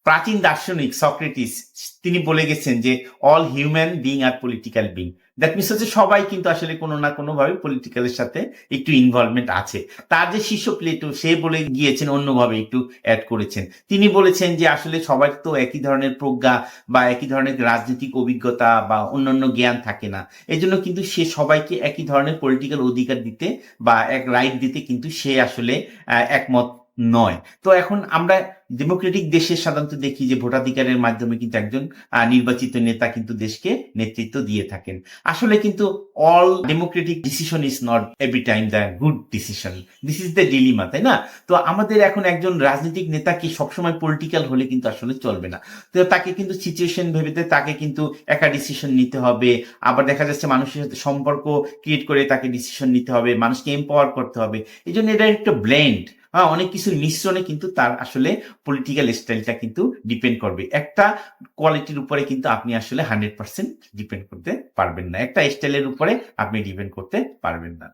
প্রাচীন দার্শনিক সক্রেটিস তিনি বলে গেছেন যে all human being are political being. That means হচ্ছে সবাই কিন্তু আসলে কোনো না কোনো ভাবে পলিটিক্যালের সাথে একটু ইনভলভমেন্ট আছে। তার যে শিষ্য প্লেটো সে বলে গিয়েছেন অন্যভাবে একটু অ্যাড করেছেন। তিনি বলেছেন যে আসলে সবার তো একই ধরনের প্রজ্ঞা বা একই ধরনের রাজনৈতিক অভিজ্ঞতা বা অন্যান্য জ্ঞান থাকে না। এজন্য কিন্তু সে সবাইকে একই ধরনের পলিটিক্যাল অধিকার দিতে বা এক রাইট দিতে কিন্তু সে আসলে একমত নয়। তো এখন আমরা ডেমোক্রেটিক দেশে সাধারণত দেখি যে ভোটাধিকারের মাধ্যমে কিন্তু একজন নির্বাচিত নেতা কিন্তু দেশকে নেতৃত্ব দিয়ে থাকেন। আসলে কিন্তু all democratic decision is not every time the good decision. This is the dilemma, তাই না? তো আমাদের এখন একজন রাজনৈতিক নেতা কি সবসময় পলিটিক্যাল হলে কিন্তু আসলে চলবে না। তো তাকে কিন্তু সিচুয়েশন ভেবে তাকে কিন্তু একা ডিসিশন নিতে হবে। আবার দেখা যাচ্ছে মানুষের সাথে সম্পর্ক ক্রিয়েট করে তাকে ডিসিশন নিতে হবে, মানুষকে এম্পাওয়ার করতে হবে। এই জন্য এটা একটা ব্লেন্ড, অনেক কিছুর মিশ্রণে কিন্তু তার আসলে পলিটিক্যাল স্টাইলটা কিন্তু ডিপেন্ড করবে। একটা কোয়ালিটির উপরে কিন্তু আপনি আসলে 100% ডিপেন্ড করতে পারবেন না, একটা স্টাইলের উপরে আপনি ডিপেন্ড করতে পারবেন না।